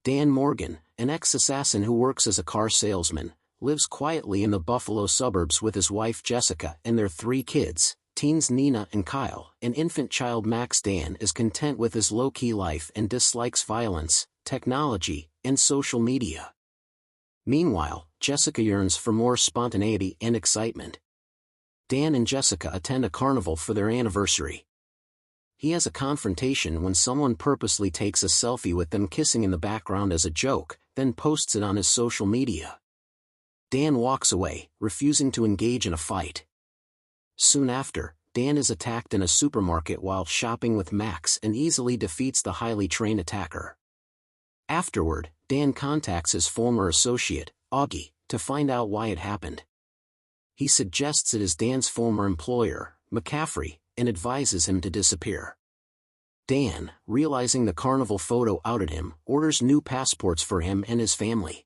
Dan Morgan, an ex-assassin who works as a car salesman, lives quietly in the Buffalo suburbs with his wife Jessica and their 3 kids, teens Nina and Kyle. An infant child Max. Dan is content with his low-key life and dislikes violence, technology, and social media. Meanwhile, Jessica yearns for more spontaneity and excitement. Dan and Jessica attend a carnival for their anniversary. He has a confrontation when someone purposely takes a selfie with them kissing in the background as a joke, then posts it on his social media. Dan walks away, refusing to engage in a fight. Soon after, Dan is attacked in a supermarket while shopping with Max and easily defeats the highly trained attacker. Afterward, Dan contacts his former associate, Augie, to find out why it happened. He suggests it is Dan's former employer, McCaffrey, and advises him to disappear. Dan, realizing the carnival photo outed him, orders new passports for him and his family.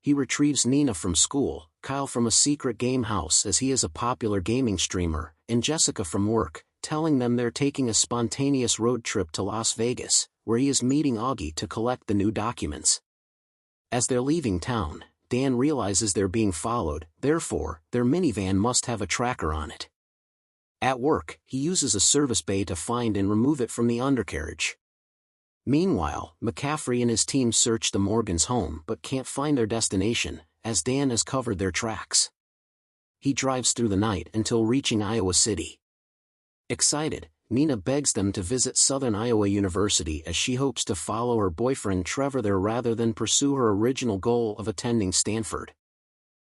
He retrieves Nina from school, Kyle from a secret game house as he is a popular gaming streamer, and Jessica from work, telling them they're taking a spontaneous road trip to Las Vegas, where he is meeting Augie to collect the new documents. As they're leaving town, Dan realizes they're being followed, therefore, their minivan must have a tracker on it. At work, he uses a service bay to find and remove it from the undercarriage. Meanwhile, McCaffrey and his team search the Morgans' home but can't find their destination, as Dan has covered their tracks. He drives through the night until reaching Iowa City. Excited, Nina begs them to visit Southern Iowa University as she hopes to follow her boyfriend Trevor there rather than pursue her original goal of attending Stanford.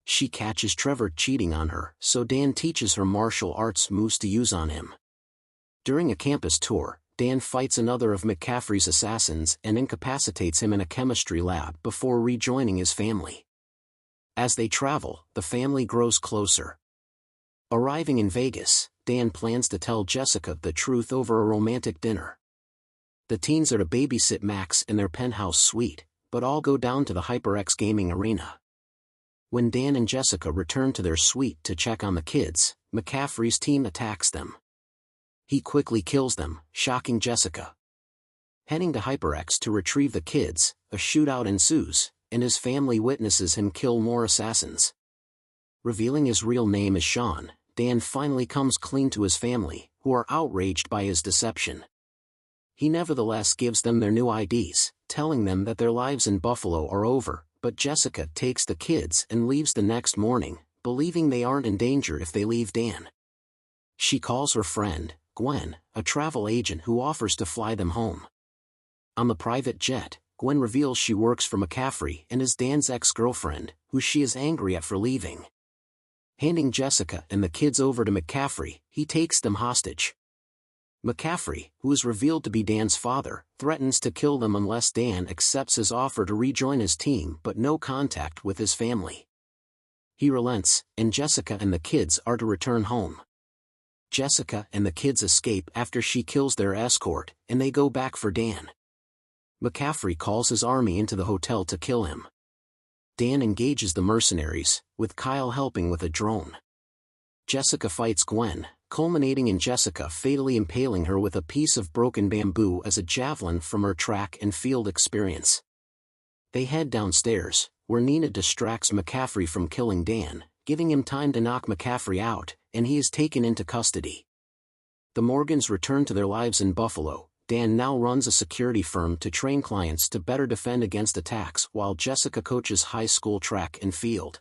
She catches Trevor cheating on her, so Dan teaches her martial arts moves to use on him. During a campus tour, Dan fights another of McCaffrey's assassins and incapacitates him in a chemistry lab before rejoining his family. As they travel, the family grows closer. Arriving in Vegas, Dan plans to tell Jessica the truth over a romantic dinner. The teens are to babysit Max in their penthouse suite, but all go down to the HyperX gaming arena. When Dan and Jessica return to their suite to check on the kids, McCaffrey's team attacks them. He quickly kills them, shocking Jessica. Heading to HyperX to retrieve the kids, a shootout ensues, and his family witnesses him kill more assassins. Revealing his real name as Sean, Dan finally comes clean to his family, who are outraged by his deception. He nevertheless gives them their new IDs, telling them that their lives in Buffalo are over, but Jessica takes the kids and leaves the next morning, believing they aren't in danger if they leave Dan. She calls her friend, Gwen, a travel agent who offers to fly them home. On the private jet, Gwen reveals she works for McCaffrey and is Dan's ex-girlfriend, who she is angry at for leaving. Handing Jessica and the kids over to McCaffrey, he takes them hostage. McCaffrey, who is revealed to be Dan's father, threatens to kill them unless Dan accepts his offer to rejoin his team but no contact with his family. He relents, and Jessica and the kids are to return home. Jessica and the kids escape after she kills their escort, and they go back for Dan. McCaffrey calls his army into the hotel to kill him. Dan engages the mercenaries, with Kyle helping with a drone. Jessica fights Gwen, culminating in Jessica fatally impaling her with a piece of broken bamboo as a javelin from her track and field experience. They head downstairs, where Nina distracts McCaffrey from killing Dan, giving him time to knock McCaffrey out, and he is taken into custody. The Morgans return to their lives in Buffalo. Dan now runs a security firm to train clients to better defend against attacks while Jessica coaches high school track and field.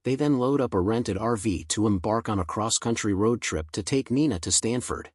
They then load up a rented RV to embark on a cross-country road trip to take Nina to Stanford.